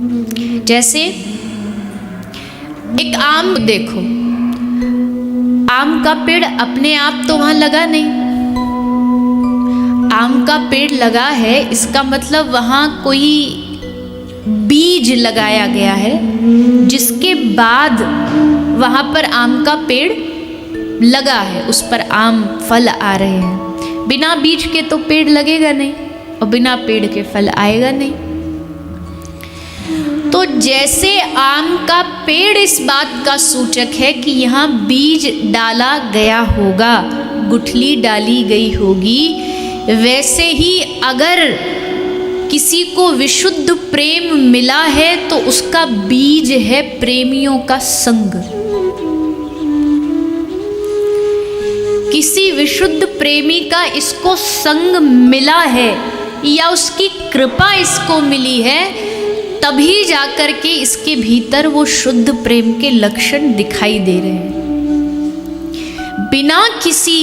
जैसे एक आम देखो, आम का पेड़ अपने आप तो वहां लगा नहीं। आम का पेड़ लगा है इसका मतलब वहां कोई बीज लगाया गया है, जिसके बाद वहां पर आम का पेड़ लगा है, उस पर आम फल आ रहे हैं। बिना बीज के तो पेड़ लगेगा नहीं और बिना पेड़ के फल आएगा नहीं। तो जैसे आम का पेड़ इस बात का सूचक है कि यहाँ बीज डाला गया होगा, गुठली डाली गई होगी, वैसे ही अगर किसी को विशुद्ध प्रेम मिला है तो उसका बीज है प्रेमियों का संग। किसी विशुद्ध प्रेमी का इसको संग मिला है या उसकी कृपा इसको मिली है, तभी जाकर के इसके भीतर वो शुद्ध प्रेम के लक्षण दिखाई दे रहे हैं। बिना किसी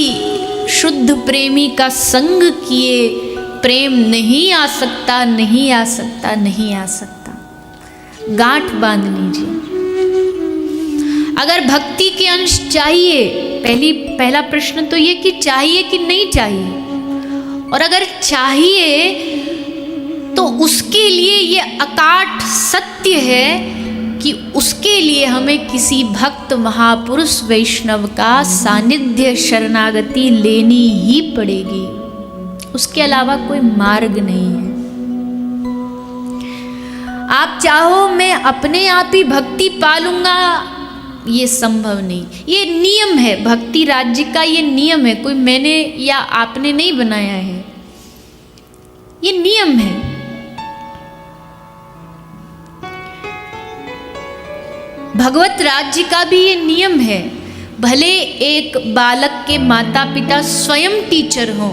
शुद्ध प्रेमी का संग किए प्रेम नहीं आ सकता, नहीं आ सकता, नहीं आ सकता। गांठ बांध लीजिए। अगर भक्ति के अंश चाहिए, पहला प्रश्न तो ये कि चाहिए कि नहीं चाहिए, और अगर चाहिए तो उसके लिए ये अकाट सत्य है कि उसके लिए हमें किसी भक्त महापुरुष वैष्णव का सानिध्य शरणागति लेनी ही पड़ेगी। उसके अलावा कोई मार्ग नहीं है। आप चाहो मैं अपने आप ही भक्ति पालूंगा, ये संभव नहीं। ये नियम है, भक्ति राज्य का ये नियम है, कोई मैंने या आपने नहीं बनाया है, ये नियम है। भगवत राज्य का भी ये नियम है। भले एक बालक के माता पिता स्वयं टीचर हों,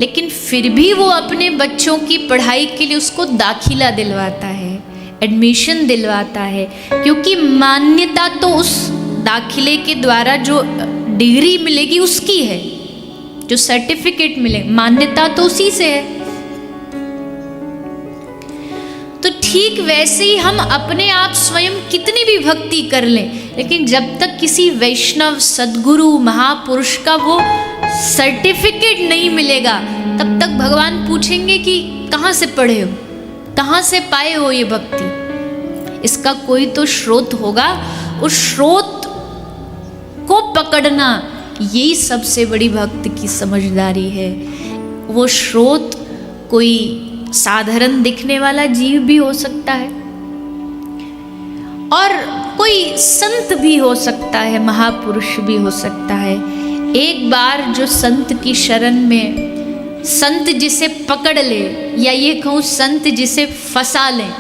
लेकिन फिर भी वो अपने बच्चों की पढ़ाई के लिए उसको दाखिला दिलवाता है, एडमिशन दिलवाता है, क्योंकि मान्यता तो उस दाखिले के द्वारा जो डिग्री मिलेगी उसकी है, जो सर्टिफिकेट मिले, मान्यता तो उसी से है। तो ठीक वैसे ही हम अपने आप स्वयं कितनी भी भक्ति कर लें, लेकिन जब तक किसी वैष्णव सद्गुरु महापुरुष का वो सर्टिफिकेट नहीं मिलेगा, तब तक भगवान पूछेंगे कि कहाँ से पढ़े हो, कहाँ से पाए हो ये भक्ति। इसका कोई तो स्रोत होगा, उस स्रोत को पकड़ना यही सबसे बड़ी भक्त की समझदारी है। वो स्रोत कोई साधारण दिखने वाला जीव भी हो सकता है और कोई संत भी हो सकता है, महापुरुष भी हो सकता है। एक बार जो संत की शरण में, संत जिसे पकड़ ले, या ये कहूँ संत जिसे फंसा ले।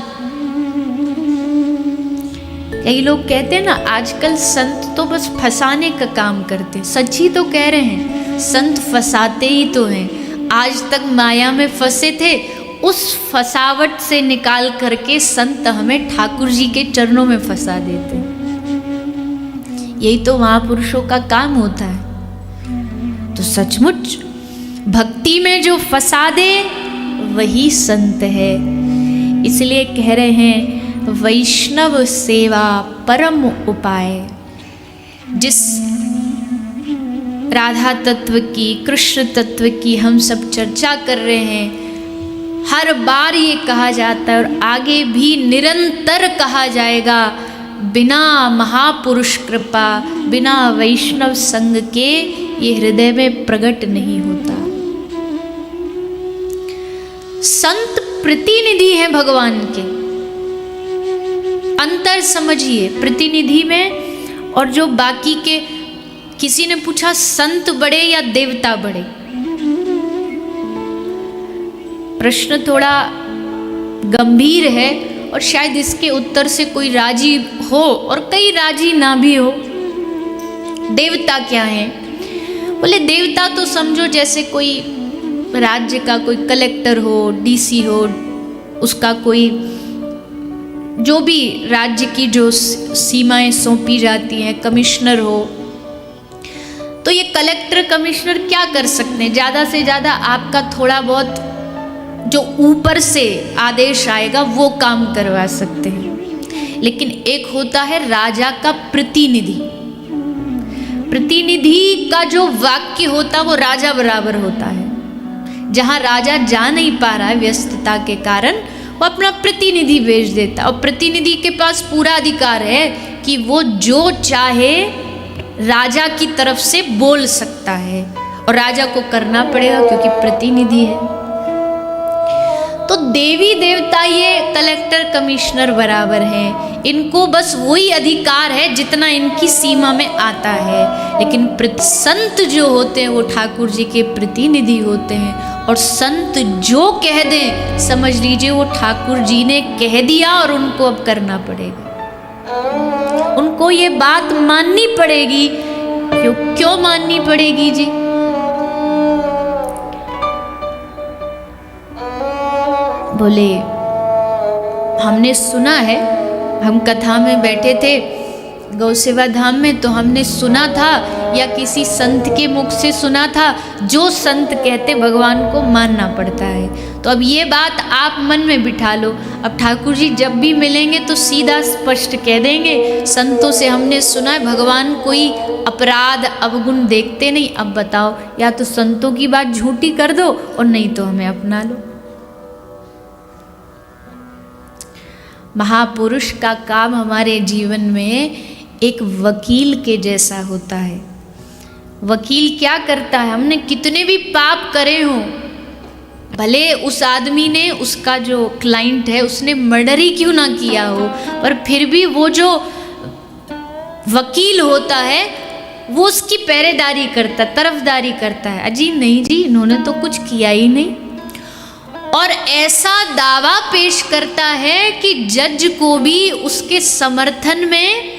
कई लोग कहते हैं ना आजकल संत तो बस फंसाने का काम करते हैं। सच ही तो कह रहे हैं, संत फंसाते ही तो हैं। आज तक माया में फंसे थे, उस फसावट से निकाल करके संत हमें ठाकुर जी के चरणों में फंसा देते हैं। यही तो महापुरुषों का काम होता है। तो सचमुच भक्ति में जो फंसा दे वही संत है। इसलिए कह रहे हैं वैष्णव सेवा परम उपाय। जिस राधा तत्व की, कृष्ण तत्व की हम सब चर्चा कर रहे हैं, हर बार ये कहा जाता है और आगे भी निरंतर कहा जाएगा, बिना महापुरुष कृपा, बिना वैष्णव संग के ये हृदय में प्रकट नहीं होता। संत प्रतिनिधि हैं भगवान के। अंतर समझिए प्रतिनिधि में और जो बाकी के। किसी ने पूछा संत बड़े या देवता बड़े? प्रश्न थोड़ा गंभीर है और शायद इसके उत्तर से कोई राजी हो और कई राजी ना भी हो। देवता क्या है? बोले देवता तो समझो जैसे कोई राज्य का कोई कलेक्टर हो, डीसी हो, उसका कोई जो भी राज्य की जो सीमाएं सौंपी जाती हैं, कमिश्नर हो। तो ये कलेक्टर कमिश्नर क्या कर सकते हैं? ज़्यादा से ज़्यादा आपका थोड़ा बहुत जो ऊपर से आदेश आएगा वो काम करवा सकते हैं, लेकिन एक होता है राजा का प्रतिनिधि। प्रतिनिधि का जो वाक्य होता है वो राजा बराबर होता है। जहां राजा जा नहीं पा रहा है व्यस्तता के कारण, वो अपना प्रतिनिधि भेज देता है, और प्रतिनिधि के पास पूरा अधिकार है कि वो जो चाहे राजा की तरफ से बोल सकता है, और राजा को करना पड़ेगा क्योंकि प्रतिनिधि है। तो देवी देवता ये कलेक्टर कमिश्नर बराबर हैं, इनको बस वही अधिकार है जितना इनकी सीमा में आता है, लेकिन संत जो होते हैं वो ठाकुर जी के प्रतिनिधि होते हैं, और संत जो कह दें समझ लीजिए वो ठाकुर जी ने कह दिया और उनको अब करना पड़ेगा, उनको ये बात माननी पड़ेगी। क्यों माननी पड़ेगी जी? बोले हमने सुना है, हम कथा में बैठे थे गौ सेवा धाम में, तो हमने सुना था या किसी संत के मुख से सुना था, जो संत कहते भगवान को मानना पड़ता है। तो अब ये बात आप मन में बिठा लो। अब ठाकुर जी जब भी मिलेंगे तो सीधा स्पष्ट कह देंगे, संतों से हमने सुना है भगवान कोई अपराध अवगुण देखते नहीं। अब बताओ, या तो संतों की बात झूठी कर दो और नहीं तो हमें अपना लो। महापुरुष का काम हमारे जीवन में एक वकील के जैसा होता है। वकील क्या करता है? हमने कितने भी पाप करे हों, भले उस आदमी ने, उसका जो क्लाइंट है, उसने मर्डर ही क्यों ना किया हो, पर फिर भी वो जो वकील होता है वो उसकी पहरेदारी करता, तरफदारी करता है। अजी नहीं जी, इन्होंने तो कुछ किया ही नहीं, और ऐसा दावा पेश करता है कि जज को भी उसके समर्थन में,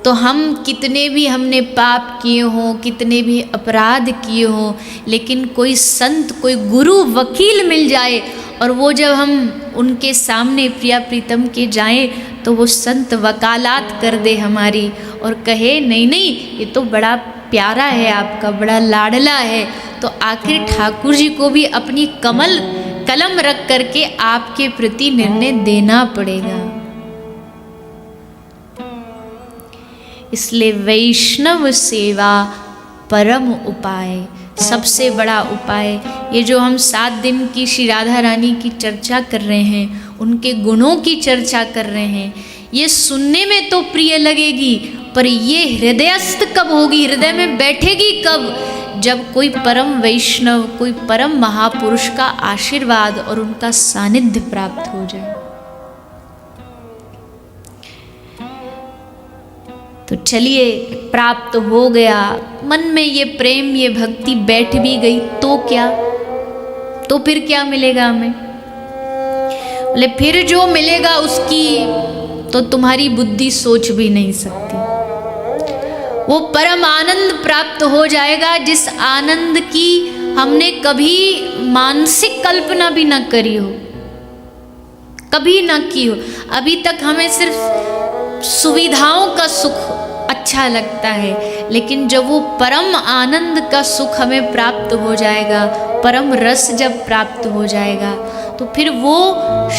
तो हम कितने भी हमने पाप किए हों, कितने भी अपराध किए हों, लेकिन कोई संत, कोई गुरु, वकील मिल जाए और वो जब हम उनके सामने प्रिया प्रीतम के जाएं तो वो संत वकालत कर दे हमारी और कहे नहीं नहीं ये तो बड़ा प्यारा है आपका, बड़ा लाडला है, तो आखिर ठाकुर जी को भी अपनी कलम रख करके आपके प्रति निर्णय देना पड़ेगा। इसलिए वैष्णव सेवा परम उपाय, सबसे बड़ा उपाय। ये जो हम 7 दिन की श्री राधा रानी की चर्चा कर रहे हैं, उनके गुणों की चर्चा कर रहे हैं, ये सुनने में तो प्रिय लगेगी, पर ये हृदयस्थ कब होगी, हृदय में बैठेगी कब? जब कोई परम वैष्णव, कोई परम महापुरुष का आशीर्वाद और उनका सानिध्य प्राप्त हो जाए। तो चलिए, प्राप्त हो गया, मन में ये प्रेम, ये भक्ति बैठ भी गई, तो क्या? तो फिर क्या मिलेगा हमें? बोले फिर जो मिलेगा उसकी तो तुम्हारी बुद्धि सोच भी नहीं सकती। वो परम आनंद प्राप्त हो जाएगा जिस आनंद की हमने कभी मानसिक कल्पना भी ना करी हो, कभी ना की हो। अभी तक हमें सिर्फ सुविधाओं का सुख अच्छा लगता है, लेकिन जब वो परम आनंद का सुख हमें प्राप्त हो जाएगा, परम रस जब प्राप्त हो जाएगा, तो फिर वो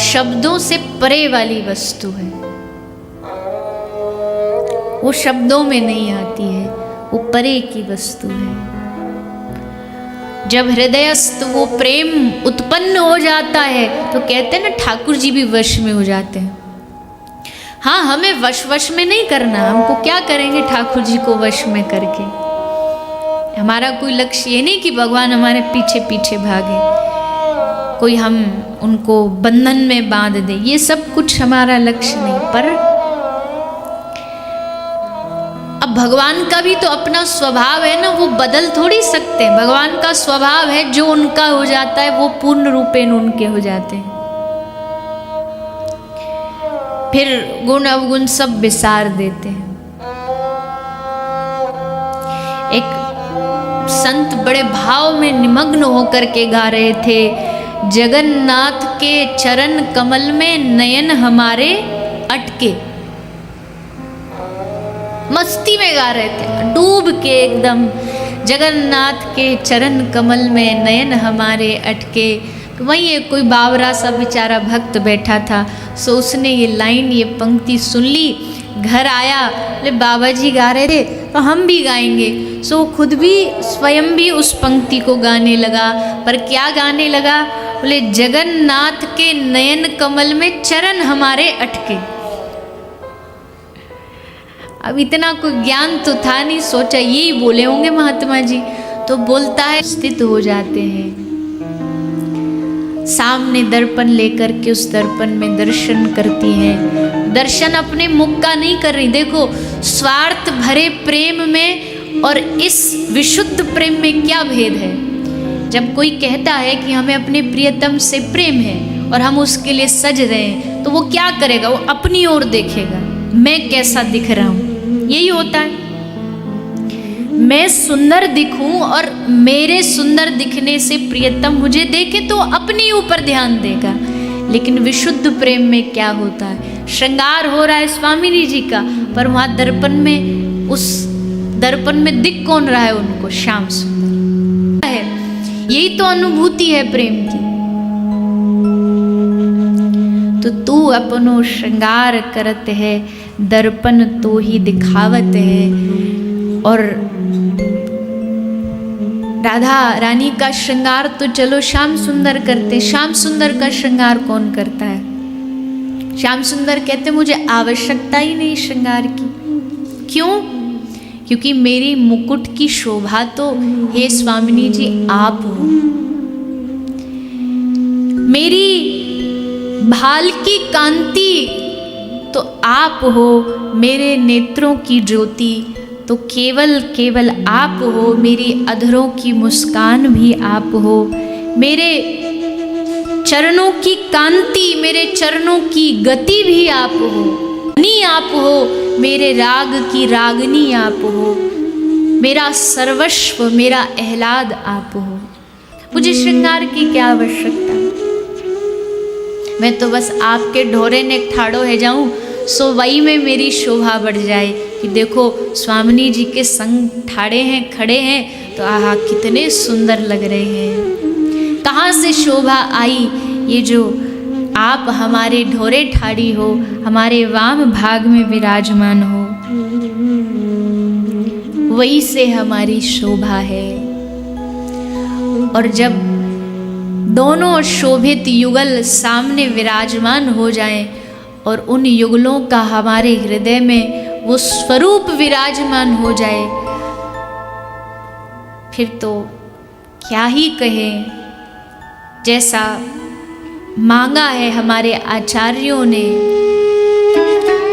शब्दों से परे वाली वस्तु है, वो शब्दों में नहीं आती है, वो परे की वस्तु है। जब हृदयस्थ वो प्रेम उत्पन्न हो जाता है तो कहते हैं ना, ठाकुर जी भी वश में हो जाते हैं। हाँ, हमें वश में नहीं करना, हमको क्या करेंगे ठाकुर जी को वश में करके। हमारा कोई लक्ष्य ये नहीं कि भगवान हमारे पीछे पीछे भागे, कोई हम उनको बंधन में बांध दे, ये सब कुछ हमारा लक्ष्य नहीं। पर अब भगवान का भी तो अपना स्वभाव है ना, वो बदल थोड़ी सकते हैं। भगवान का स्वभाव है, जो उनका हो जाता है वो पूर्ण रूपेण उनके हो जाते हैं, फिर गुण अवगुण सब विसार देते हैं। एक संत बड़े भाव में निमग्न होकर के गा रहे थे, जगन्नाथ के चरण कमल में नयन हमारे अटके। मस्ती में गा रहे थे, डूब के एकदम, जगन्नाथ के चरण कमल में नयन हमारे अटके। वहीं एक कोई बावरा सा बेचारा भक्त बैठा था, सो उसने ये लाइन, ये पंक्ति सुन ली, घर आया, बोले बाबा जी गा रहे थे तो हम भी गाएंगे। सो खुद भी स्वयं भी उस पंक्ति को गाने लगा। पर क्या गाने लगा? बोले जगन्नाथ के नयन कमल में चरण हमारे अटके। अब इतना कोई ज्ञान तो था नहीं, सोचा यही बोले होंगे महात्मा जी, तो बोलता है स्थित हो जाते हैं सामने दर्पण लेकर के, उस दर्पण में दर्शन करती हैं। दर्शन अपने मुख का नहीं कर रही, देखो स्वार्थ भरे प्रेम में और इस विशुद्ध प्रेम में क्या भेद है। जब कोई कहता है कि हमें अपने प्रियतम से प्रेम है और हम उसके लिए सज रहे हैं, तो वो क्या करेगा? वो अपनी ओर देखेगा, मैं कैसा दिख रहा हूँ। यही होता है, मैं सुंदर दिखूं और मेरे सुंदर दिखने से प्रियतम मुझे देखे तो अपने ऊपर ध्यान देगा। लेकिन विशुद्ध प्रेम में क्या होता है? श्रृंगार हो रहा है स्वामिनी जी का, पर वहां दर्पण में, उस दर्पण में दिख कौन रहा है उनको? श्याम सुंदर है। यही तो अनुभूति है प्रेम की। तो तू अपनो श्रृंगार करत है, दर्पण तो ही दिखावत है। और राधा रानी का श्रृंगार तो चलो श्याम सुंदर करते, श्याम सुंदर का श्रृंगार कौन करता है? श्याम सुंदर कहते मुझे आवश्यकता ही नहीं श्रृंगार की। क्यों? क्योंकि मेरी मुकुट की शोभा तो हे स्वामिनी जी आप हो, मेरी भाल की कांति तो आप हो, मेरे नेत्रों की ज्योति तो केवल केवल आप हो, मेरी अधरों की मुस्कान भी आप हो, मेरे चरणों की कांति, मेरे चरणों की गति भी आप हो, नी आप हो, मेरे राग की रागनी आप हो, मेरा सर्वस्व, मेरा एहलाद आप हो। मुझे श्रृंगार की क्या आवश्यकता? मैं तो बस आपके ढोरे ने ठाड़ो है जाऊं, सो वही में मेरी शोभा बढ़ जाए कि देखो स्वामिनी जी के संग ठाड़े हैं, खड़े हैं, तो आहा कितने सुंदर लग रहे हैं। कहाँ से शोभा आई? ये जो आप हमारे ढोरे ठाड़ी हो, हमारे वाम भाग में विराजमान हो, वही से हमारी शोभा है। और जब दोनों शोभित युगल सामने विराजमान हो जाएं और उन युगलों का हमारे हृदय में वो स्वरूप विराजमान हो जाए, फिर तो क्या ही कहें। जैसा मांगा है हमारे आचार्यों ने,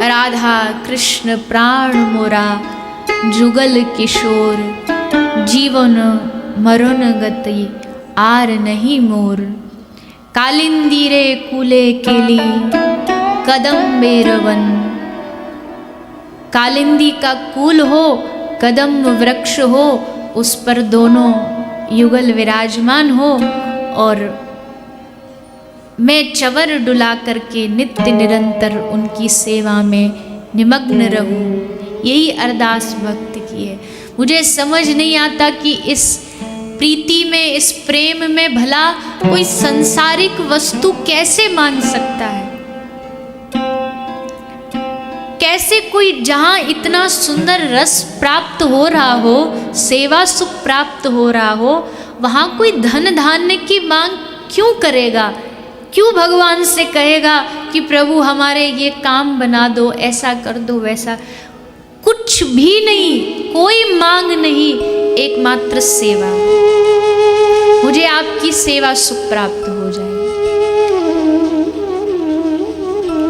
राधा कृष्ण प्राण मोरा जुगल किशोर, जीवन मरण गति आर नहीं मोर, कालिंदी कुले केली कदम बेरवन। कालिंदी का कुल हो, कदम वृक्ष हो, उस पर दोनों युगल विराजमान हो और मैं चवर डुला करके नित्य निरंतर उनकी सेवा में निमग्न रहूं। यही अरदास भक्त की है। मुझे समझ नहीं आता कि इस प्रीति में, इस प्रेम में भला कोई संसारिक वस्तु कैसे मांग सकता है? कैसे कोई जहां इतना सुंदर रस प्राप्त हो रहा हो, सेवा सुख प्राप्त हो रहा हो, वहां कोई धन धान्य की मांग क्यों करेगा? क्यों भगवान से कहेगा कि प्रभु हमारे ये काम बना दो, ऐसा कर दो, वैसा? कुछ भी नहीं, कोई मांग नहीं, एकमात्र सेवा। मुझे आपकी सेवा सुख प्राप्त हो जाए,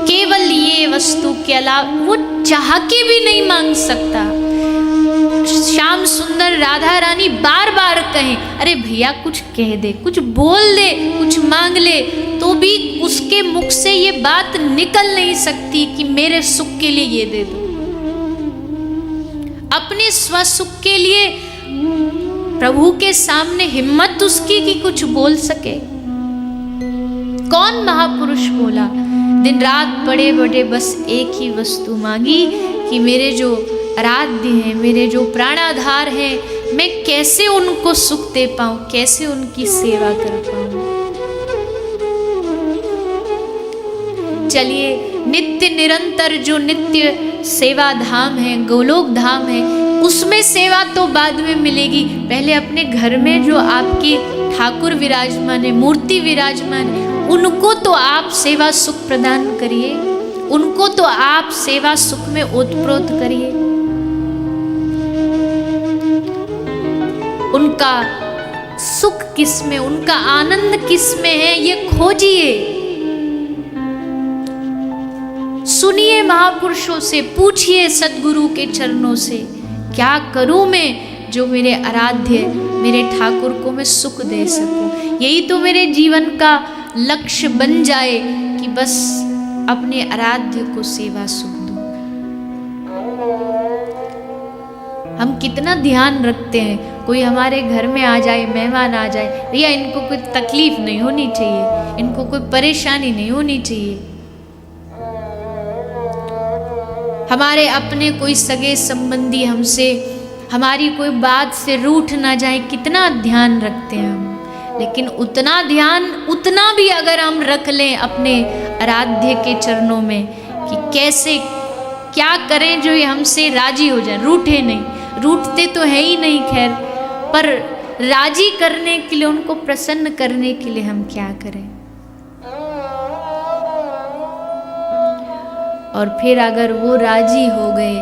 केवल ये वस्तु के अलावा वो चाह के भी नहीं मांग सकता। श्याम सुंदर राधा रानी बार बार कहें, अरे भैया कुछ कह दे, कुछ बोल दे, कुछ मांग ले, तो भी उसके मुख से ये बात निकल नहीं सकती कि मेरे सुख के लिए ये दे दो। अपने स्वसुख के लिए प्रभु के सामने हिम्मत उसकी कि कुछ बोल सके? कौन महापुरुष बोला? दिन रात बड़े बड़े बस एक ही वस्तु मांगी कि मेरे जो आराध्य हैं, मेरे जो प्राणाधार हैं, मैं कैसे उनको सुख दे पाऊँ, कैसे उनकी सेवा कर पाऊँ। चलिए, नित्य निरंतर जो नित्य सेवा धाम है, गोलोक धाम है, उसमें सेवा तो बाद में मिलेगी। पहले अपने घर में जो आपकी ठाकुर विराजमान है, मूर्ति विराजमान है, उनको तो आप सेवा सुख प्रदान करिए, उनको तो आप सेवा सुख में ओतप्रोत करिए, उनका सुख किस में, उनका आनंद किस में है, ये खोजिए, सुनिए महापुरुषों से, पूछिए सद्गुरु के चरणों से, क्या करूं मैं जो मेरे आराध्य मेरे ठाकुर को मैं सुख दे सकूं। यही तो मेरे जीवन का लक्ष्य बन जाए कि बस अपने आराध्य को सेवा सुख दूं। हम कितना ध्यान रखते हैं, कोई हमारे घर में आ जाए, मेहमान आ जाए, भैया इनको कोई तकलीफ नहीं होनी चाहिए, इनको कोई परेशानी नहीं होनी चाहिए। हमारे अपने कोई सगे संबंधी हमसे हमारी कोई बात से रूठ ना जाए, कितना ध्यान रखते हैं हम। लेकिन उतना ध्यान, उतना भी अगर हम रख लें अपने आराध्य के चरणों में कि कैसे क्या करें जो ये हमसे राजी हो जाए, रूठे नहीं, रूठते तो है ही नहीं खैर, पर राजी करने के लिए, उनको प्रसन्न करने के लिए हम क्या करें। और फिर अगर वो राजी हो गए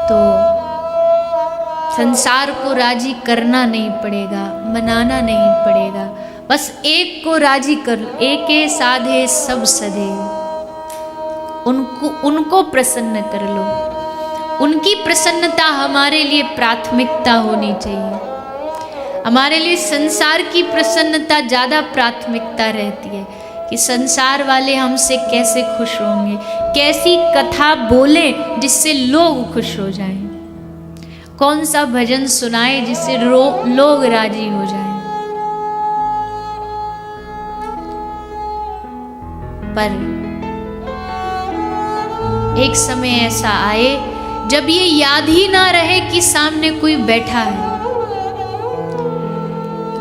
तो संसार को राजी करना नहीं पड़ेगा, मनाना नहीं पड़ेगा, बस एक को राजी कर लो, एके साधे सब सधे, उनको प्रसन्न कर लो। उनकी प्रसन्नता हमारे लिए प्राथमिकता होनी चाहिए। हमारे लिए संसार की प्रसन्नता ज़्यादा प्राथमिकता रहती है कि संसार वाले हमसे कैसे खुश होंगे, कैसी कथा बोलें जिससे लोग खुश हो जाएं, कौन सा भजन सुनाए जिससे लोग राजी हो जाएं। पर एक समय ऐसा आए जब ये याद ही ना रहे कि सामने कोई बैठा है,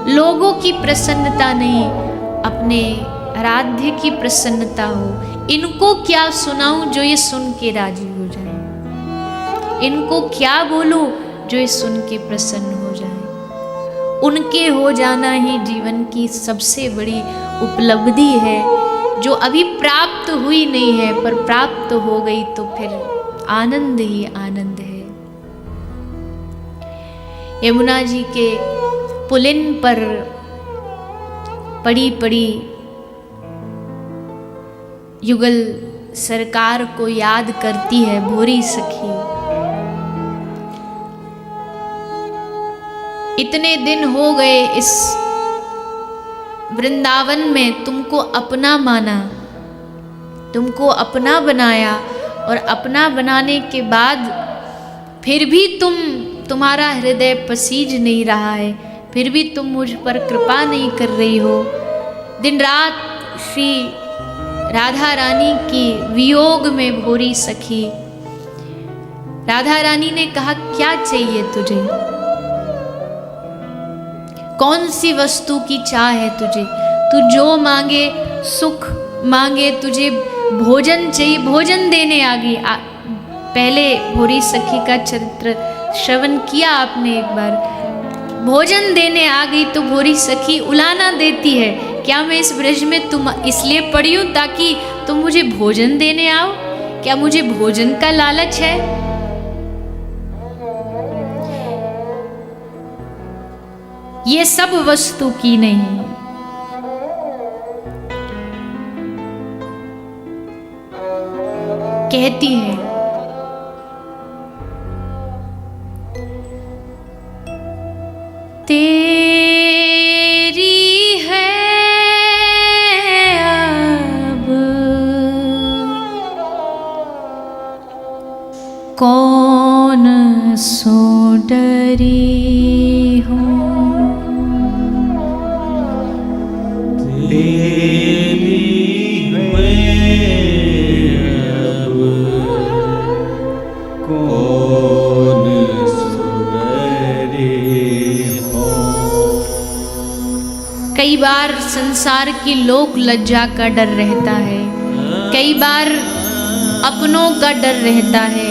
लोगों की प्रसन्नता नहीं, अपने आराध्य की प्रसन्नता हो। इनको क्या सुनाऊं जो ये सुन के राजी हो जाए, इनको क्या बोलूं जो ये सुन के प्रसन्न हो जाए। उनके हो जाना ही जीवन की सबसे बड़ी उपलब्धि है, जो अभी प्राप्त हुई नहीं है, पर प्राप्त हो गई तो फिर आनंद ही आनंद है। यमुना जी के पुलिन पर पड़ी पड़ी युगल सरकार को याद करती है भोरी सखी। इतने दिन हो गए इस वृंदावन में, तुमको अपना माना, तुमको अपना बनाया, और अपना बनाने के बाद फिर भी तुम्हारा हृदय पसीज नहीं रहा है, फिर भी तुम मुझ पर कृपा नहीं कर रही हो। दिन रात श्री राधा रानी की वियोग में भोरी सखी, राधा रानी ने कहा क्या चाहिए तुझे, कौन सी वस्तु की चाह है तुझे, तू जो मांगे, सुख मांगे, तुझे भोजन चाहिए, भोजन देने आ गई। पहले भोरी सखी का चरित्र श्रवण किया आपने एक बार। भोजन देने आ गई तो भोरी सखी उलाना देती है, क्या मैं इस ब्रज में तुम इसलिए पड़ी हूं ताकि तुम मुझे भोजन देने आओ, क्या मुझे भोजन का लालच है। ये सब वस्तु की नहीं, कहती है तेरी है अब कौन सो डरी हूँ, कई बार संसार की लोक लज्जा का डर रहता है, कई बार अपनों का डर रहता है,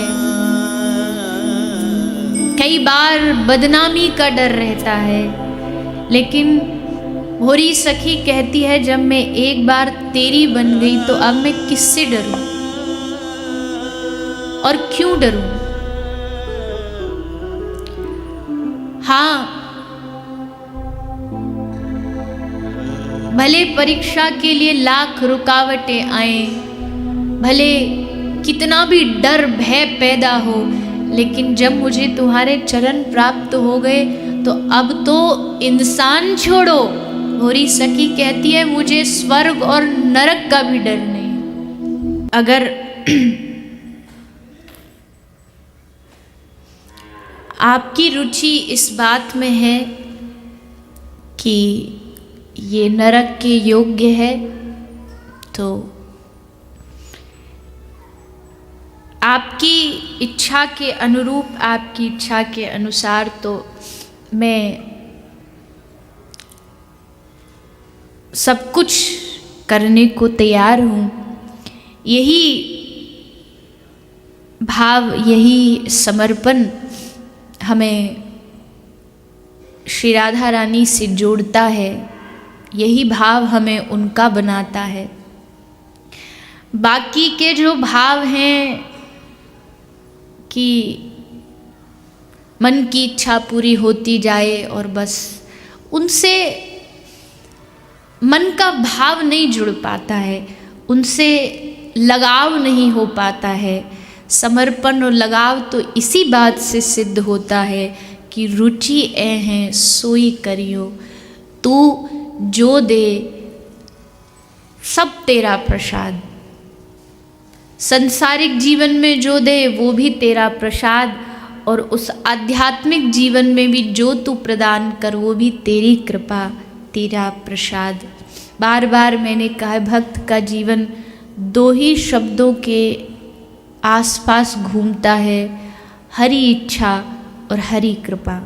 कई बार बदनामी का डर रहता है, लेकिन होरी सखी कहती है जब मैं एक बार तेरी बन गई तो अब मैं किससे डरूं और क्यों डरूं। हाँ, भले परीक्षा के लिए लाख रुकावटें आए, भले कितना भी डर भय पैदा हो, लेकिन जब मुझे तुम्हारे चरण प्राप्त हो गए तो अब तो इंसान छोड़ो। होरी सखी कहती है मुझे स्वर्ग और नरक का भी डर नहीं। अगर आपकी रुचि इस बात में है कि ये नरक के योग्य है, तो आपकी इच्छा के अनुरूप, आपकी इच्छा के अनुसार तो मैं सब कुछ करने को तैयार हूँ। यही भाव, यही समर्पण हमें श्री राधा रानी से जोड़ता है, यही भाव हमें उनका बनाता है। बाकी के जो भाव हैं कि मन की इच्छा पूरी होती जाए और बस, उनसे मन का भाव नहीं जुड़ पाता है, उनसे लगाव नहीं हो पाता है। समर्पण और लगाव तो इसी बात से सिद्ध होता है कि रुचि ऐ हैं सोई करियो, तू जो दे सब तेरा प्रसाद। सांसारिक जीवन में जो दे वो भी तेरा प्रसाद, और उस आध्यात्मिक जीवन में भी जो तू प्रदान कर वो भी तेरी कृपा, तेरा प्रसाद। बार बार मैंने कहा है, भक्त का जीवन दो ही शब्दों के आसपास घूमता है, हरि इच्छा और हरि कृपा।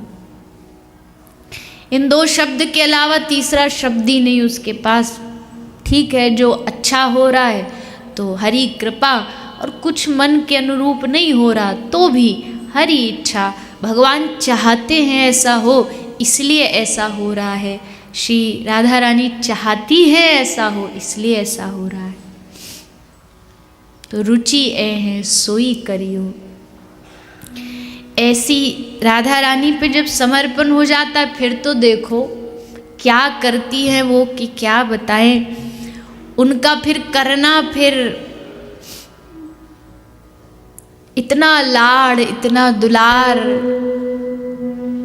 इन दो शब्द के अलावा तीसरा शब्द ही नहीं उसके पास। ठीक है, जो अच्छा हो रहा है तो हरि कृपा, और कुछ मन के अनुरूप नहीं हो रहा तो भी हरि इच्छा। भगवान चाहते हैं ऐसा हो, इसलिए ऐसा हो रहा है। श्री राधा रानी चाहती है ऐसा हो, इसलिए ऐसा हो रहा है। तो रुचि ऐ है सोई करियो। ऐसी राधा रानी पे जब समर्पण हो जाता है, फिर तो देखो क्या करती हैं वो कि क्या बताएं। उनका फिर करना, फिर इतना लाड़, इतना दुलार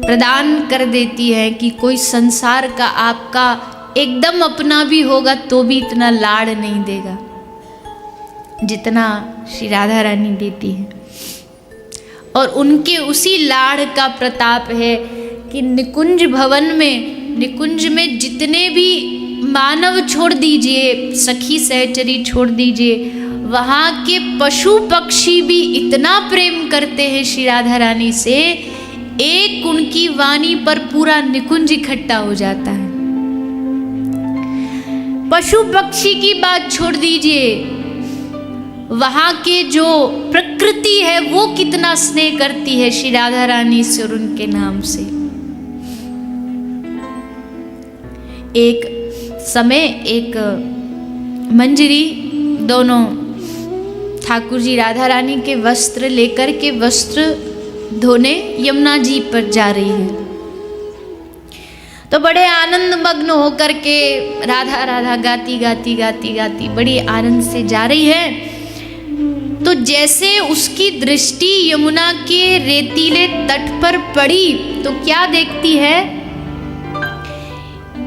प्रदान कर देती है कि कोई संसार का आपका एकदम अपना भी होगा तो भी इतना लाड़ नहीं देगा जितना श्री राधा रानी देती है। और उनके उसी लाड़ का प्रताप है कि निकुंज भवन में, निकुंज में जितने भी मानव छोड़ दीजिए, सखी सहचरी छोड़ दीजिए, वहाँ के पशु पक्षी भी इतना प्रेम करते हैं श्री राधा रानी से, एक उनकी वाणी पर पूरा निकुंज इकट्ठा हो जाता है। पशु पक्षी की बात छोड़ दीजिए, वहाँ के जो प्रकृति है वो कितना स्नेह करती है श्री राधा रानी से और उनके नाम से। एक समय एक मंजरी दोनों ठाकुर जी राधा रानी के वस्त्र लेकर के वस्त्र धोने यमुना जी पर जा रही है, तो बड़े आनंद मग्न होकर के राधा राधा गाती गाती गाती गाती बड़ी आनंद से जा रही है। तो जैसे उसकी दृष्टि यमुना के रेतीले तट पर पड़ी तो क्या देखती है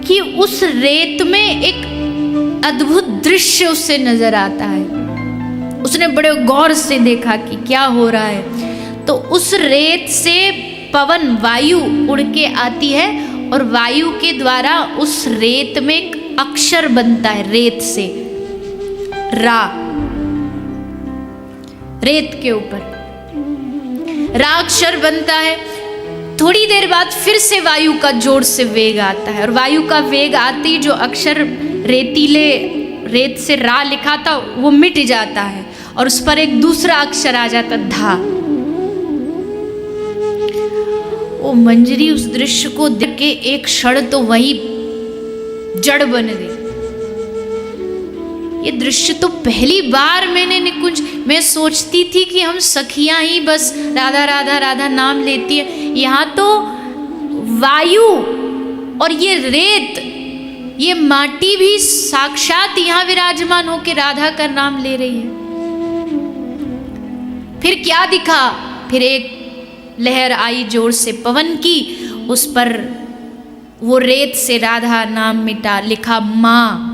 कि उस रेत में एक अद्भुत दृश्य उसे नजर आता है। उसने बड़े गौर से देखा कि क्या हो रहा है। तो उस रेत से पवन, वायु उड़ के आती है और वायु के द्वारा उस रेत में एक अक्षर बनता है। रेत से रा, रेत के ऊपर रा अक्षर बनता है। थोड़ी देर बाद फिर से वायु का जोर से वेग आता है और वायु का वेग आते ही जो अक्षर रेतीले रेत से रा लिखा था वो मिट जाता है और उस पर एक दूसरा अक्षर आ जाता, धा। वो मंजरी उस दृश्य को देख के एक क्षण तो वही जड़ बन गई। ये दृश्य तो पहली बार मैंने निकुंज में सोचती थी कि हम सखियां ही बस राधा राधा राधा नाम लेती है, यहाँ तो वायु और ये रेत, ये माटी भी साक्षात यहाँ विराजमान होकर राधा का नाम ले रही है। फिर क्या दिखा, फिर एक लहर आई जोर से पवन की, उस पर वो रेत से राधा नाम मिटा, लिखा माँ।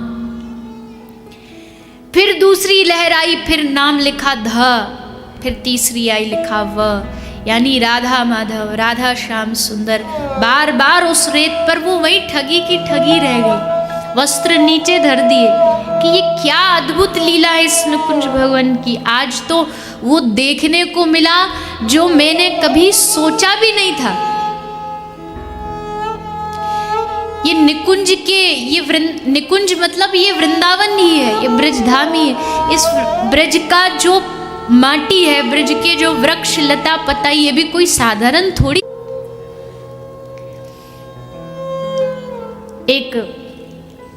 फिर दूसरी लहर आई, फिर नाम लिखा ध, फिर तीसरी आई लिखा व, यानी राधा माधव, राधा श्याम सुंदर। बार बार उस रेत पर वो वही ठगी की ठगी रह गई, वस्त्र नीचे धर दिए कि ये क्या अद्भुत लीला है इस निकुंज भगवान की। आज तो वो देखने को मिला जो मैंने कभी सोचा भी नहीं था। ये निकुंज के, ये निकुंज मतलब ये वृंदावन ही है, ये ब्रजधाम ही है। इस ब्रज का जो माटी है, ब्रज के जो वृक्ष लता पता, ये भी कोई साधारण थोड़ी।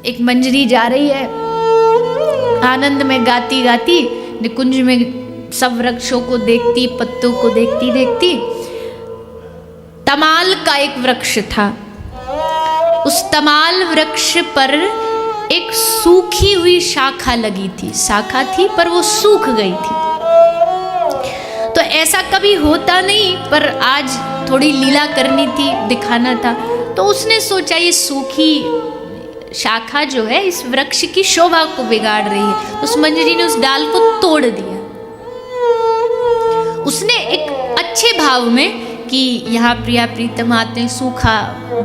एक मंजरी जा रही है आनंद में गाती गाती, निकुंज में सब वृक्षों को देखती, पत्तों को देखती देखती। तमाल का एक वृक्ष था, उस तमाल वृक्ष पर एक सूखी हुई शाखा लगी थी। शाखा थी पर वो सूख गई थी। तो ऐसा कभी होता नहीं, पर आज थोड़ी लीला करनी थी, दिखाना था। तो उसने सोचा ये सूखी शाखा जो है इस वृक्ष की शोभा को बिगाड़ रही है। उस मंजरी ने उस डाल को तोड़ दिया। उसने एक अच्छे भाव में कि यहाँ प्रिया प्रीतम आते हैं, सूखा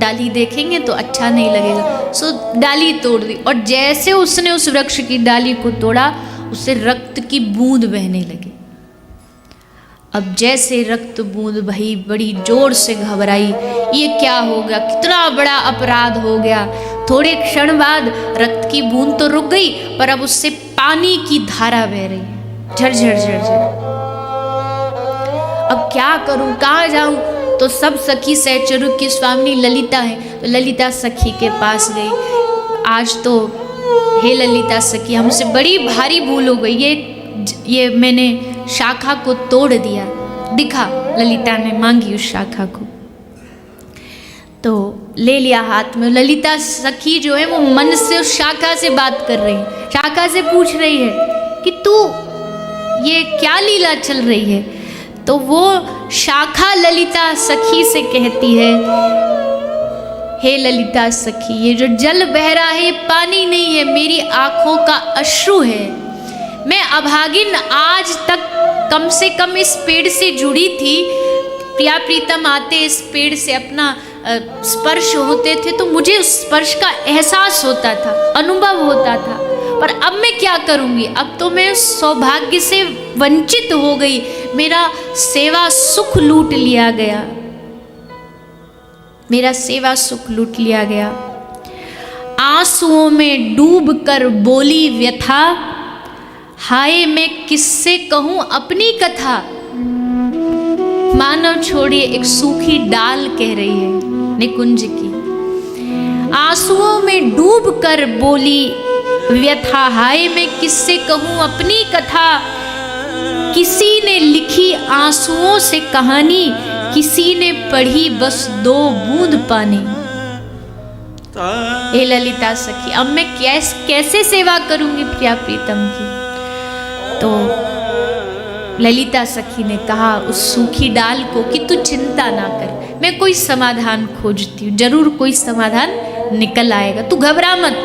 डाली देखेंगे तो अच्छा नहीं लगेगा, सो डाली तोड़ दी। और जैसे उसने उस वृक्ष की डाली को तोड़ा, उससे रक्त की बूंद बहने लगी। अब जैसे रक्त बूंद बही, बड़ी जोर से घबराई, ये क्या हो गया, कितना बड़ा अपराध हो गया। थोड़े क्षण बाद रक्त की बूंद तो रुक गई, पर अब उससे पानी की धारा बह रही, झरझर झरझर। अब क्या करूं, कहाँ जाऊं? तो सब सखी सहचरू की स्वामी ललिता है, तो ललिता सखी के पास गई। आज तो हे ललिता सखी, हमसे बड़ी भारी भूल हो गई, ये मैंने शाखा को तोड़ दिया। दिखा, ललिता ने मांगी उस शाखा को, तो ले लिया हाथ में। ललिता सखी जो है वो मन से उस शाखा से बात कर रही है, शाखा से पूछ रही है कि तू ये क्या लीला चल रही है। तो वो शाखा ललिता सखी से कहती है, हे ललिता सखी, ये जो जल बह रहा है ये पानी नहीं है, मेरी आंखों का अश्रु है। मैं अभागिन आज तक कम से कम इस पेड़ से जुड़ी थी। प्रिया प्रीतम आते इस पेड़ से अपना स्पर्श होते थे, तो मुझे उस स्पर्श का एहसास होता था, अनुभव होता था। पर अब मैं क्या करूंगी, अब तो मैं सौभाग्य से वंचित हो गई, मेरा सेवा सुख लूट लिया गया, मेरा सेवा सुख लूट लिया गया। आंसुओं में डूब कर बोली व्यथा, हाय मैं किससे कहूं अपनी कथा। मानव छोड़िए, एक सूखी डाल कह रही है निकुंज की। आंसुओं में डूब कर बोली व्यथा, हाय मैं किससे कहूं अपनी कथा। किसी ने लिखी आंसुओं से कहानी, किसी ने पढ़ी बस 2 बूंद पानी। हे ललिता सखी, अब मैं कैसे सेवा करूंगी प्रिया प्रीतम की। तो ललिता सखी ने कहा उस सूखी डाल को कि तू चिंता ना कर, मैं कोई समाधान खोजती हूँ, जरूर कोई समाधान निकल आएगा, तू घबरा मत,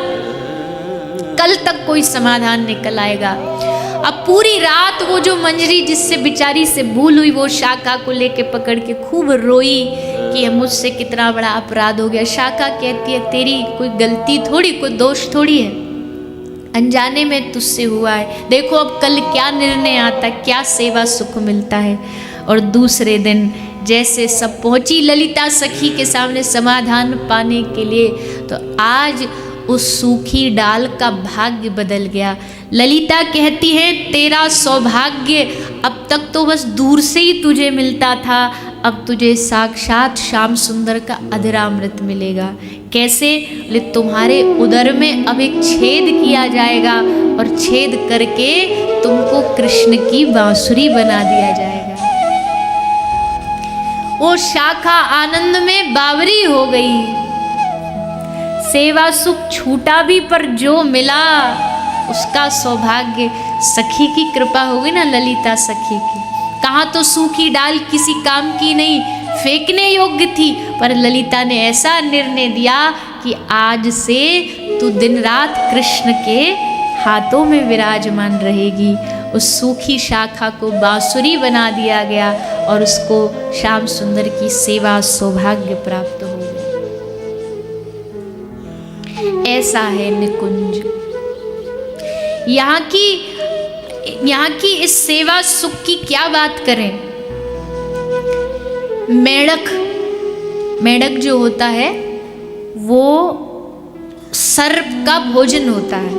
कल तक कोई समाधान निकल आएगा। अब पूरी रात वो जो मंजरी जिससे बेचारी से भूल हुई, वो शाखा को लेके पकड़ के खूब रोई कि मुझसे कितना बड़ा अपराध हो गया। शाखा कहती है तेरी कोई गलती थोड़ी, कोई दोष थोड़ी है, अनजाने में तुझसे हुआ है। देखो अब कल क्या निर्णय आता, क्या सेवा सुख मिलता है। और दूसरे दिन जैसे सब पहुंची ललिता सखी के सामने समाधान पाने के लिए, तो आज उस सूखी डाल का भाग्य बदल गया। ललिता कहती है तेरा सौभाग्य अब तक तो बस दूर से ही तुझे मिलता था, अब तुझे साक्षात श्याम सुंदर का अधरामृत मिलेगा। कैसे? बोले तुम्हारे उदर में अब एक छेद किया जाएगा और छेद करके तुमको कृष्ण की बांसुरी बना दिया जाएगा। वो शाखा आनंद में बावरी हो गई। सेवा सुख छूटा भी पर जो मिला उसका सौभाग्य सखी की कृपा होगी ना, ललिता सखी की। कहाँ तो सूखी डाल किसी काम की नहीं, फेंकने योग्य थी, पर ललिता ने ऐसा निर्णय दिया कि आज से तू दिन रात कृष्ण के हाथों में विराजमान रहेगी। उस सूखी शाखा को बांसुरी बना दिया गया और उसको श्याम सुंदर की सेवा सौभाग्य प्राप्त हो गया। ऐसा है निकुंज। यहाँ की इस सेवा सुख की क्या बात करें। मेढक जो होता है वो सर्प का भोजन होता है,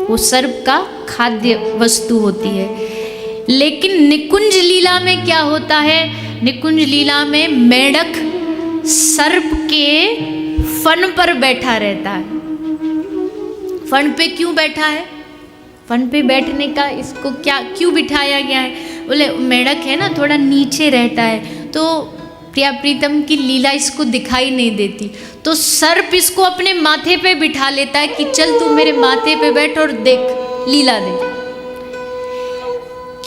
वो सर्प का खाद्य वस्तु होती है। लेकिन निकुंज लीला में क्या होता है? निकुंज लीला में मेढक सर्प के फन पर बैठा रहता है। फन पे क्यों बैठा है? फन पे बैठने का इसको क्या क्यों बिठाया गया है? बोले मेढक है ना, थोड़ा नीचे रहता है तो प्रिया प्रीतम की लीला इसको दिखाई नहीं देती, तो सर्प इसको अपने माथे पे बिठा लेता है कि चल तू मेरे माथे पे बैठ और देख लीला देख।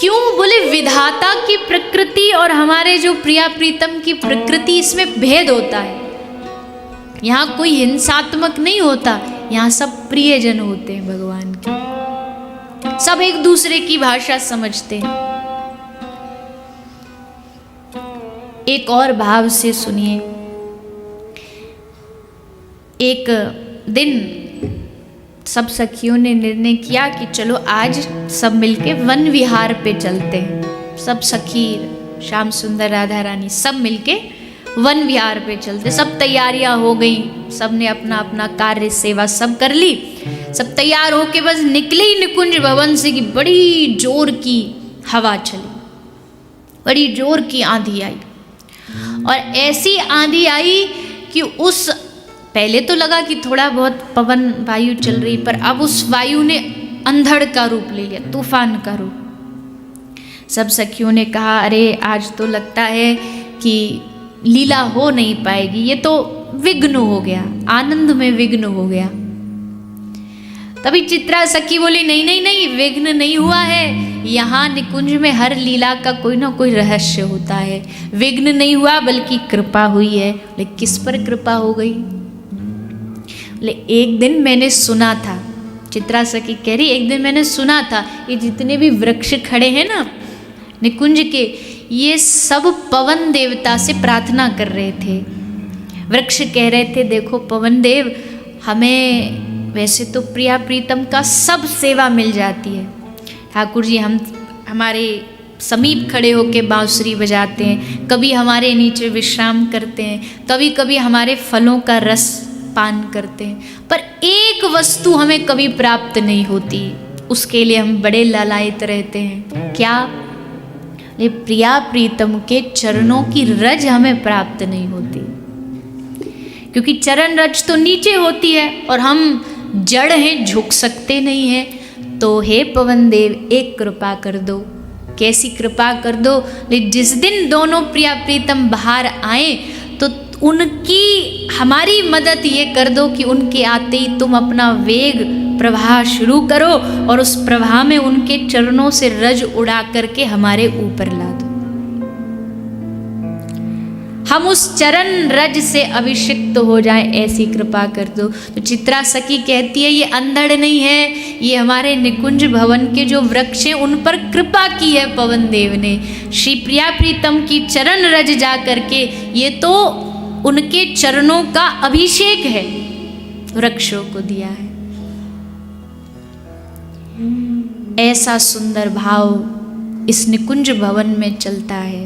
क्यों? बोले विधाता की प्रकृति और हमारे जो प्रिया प्रीतम की प्रकृति, इसमें भेद होता है। यहाँ कोई हिंसात्मक नहीं होता, यहाँ सब प्रियजन होते हैं भगवान के, सब एक दूसरे की भाषा समझते हैं। एक और भाव से सुनिए। एक दिन सब सखियों ने निर्णय किया कि चलो आज सब मिलके वन विहार पे चलते हैं। सब सखी, श्याम सुंदर, राधा रानी सब मिलके वन विहार पे चलते। सब तैयारियां हो गई, सब ने अपना अपना कार्य सेवा सब कर ली। सब तैयार होके बस निकले ही निकुंज भवन से कि बड़ी जोर की हवा चली, बड़ी जोर की आंधी आई। और ऐसी आंधी आई कि उस पहले तो लगा कि थोड़ा बहुत पवन वायु चल रही, पर अब उस वायु ने अंधड़ का रूप ले लिया, तूफान का रूप। सब सखियों ने कहा अरे आज तो लगता है कि लीला हो नहीं पाएगी, ये तो विघ्न हो गया, आनंद में विघ्न हो गया। तभी चित्रा सखी बोली नहीं नहीं नहीं, विघ्न नहीं हुआ है। यहाँ निकुंज में हर लीला का कोई ना कोई रहस्य होता है। विघ्न नहीं हुआ बल्कि कृपा हुई है। लेकिन किस पर कृपा हो गई? एक दिन मैंने सुना था, चित्रा सखी कह रही एक दिन मैंने सुना था ये जितने भी वृक्ष खड़े हैं ना निकुंज के, ये सब पवन देवता से प्रार्थना कर रहे थे। वृक्ष कह रहे थे देखो पवन देव, हमें वैसे तो प्रिया प्रीतम का सब सेवा मिल जाती है, ठाकुर जी हम हमारे समीप खड़े होके बांसुरी बजाते हैं, कभी हमारे नीचे विश्राम करते हैं, कभी कभी हमारे फलों का रस पान करते हैं, पर एक वस्तु हमें कभी प्राप्त नहीं होती, उसके लिए हम बड़े लालायित रहते हैं। क्या? ये प्रिया प्रीतम के चरणों की रज हमें प्राप्त नहीं होती, क्योंकि चरण रज तो नीचे होती है और हम जड़ हैं, झुक सकते नहीं हैं। तो हे पवन देव एक कृपा कर दो। कैसी कृपा कर दो? जिस दिन दोनों प्रिया प्रीतम बाहर आए तो उनकी हमारी मदद ये कर दो कि उनके आते ही तुम अपना वेग प्रवाह शुरू करो और उस प्रवाह में उनके चरणों से रज उड़ा करके हमारे ऊपर ला दो। हम उस चरण रज से अभिषिक्त हो जाएं, ऐसी कृपा कर दो। तो चित्रा सखी कहती है ये अंधड़ नहीं है, ये हमारे निकुंज भवन के जो वृक्ष हैं उन पर कृपा की है पवन देव ने। श्री प्रिया प्रीतम की चरण रज जा करके ये तो उनके चरणों का अभिषेक है, वृक्षों को दिया है। ऐसा सुंदर भाव इस निकुंज भवन में चलता है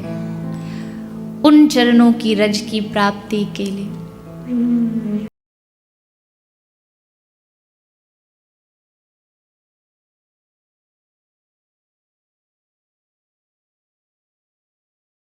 उन चरणों की रज की प्राप्ति के लिए।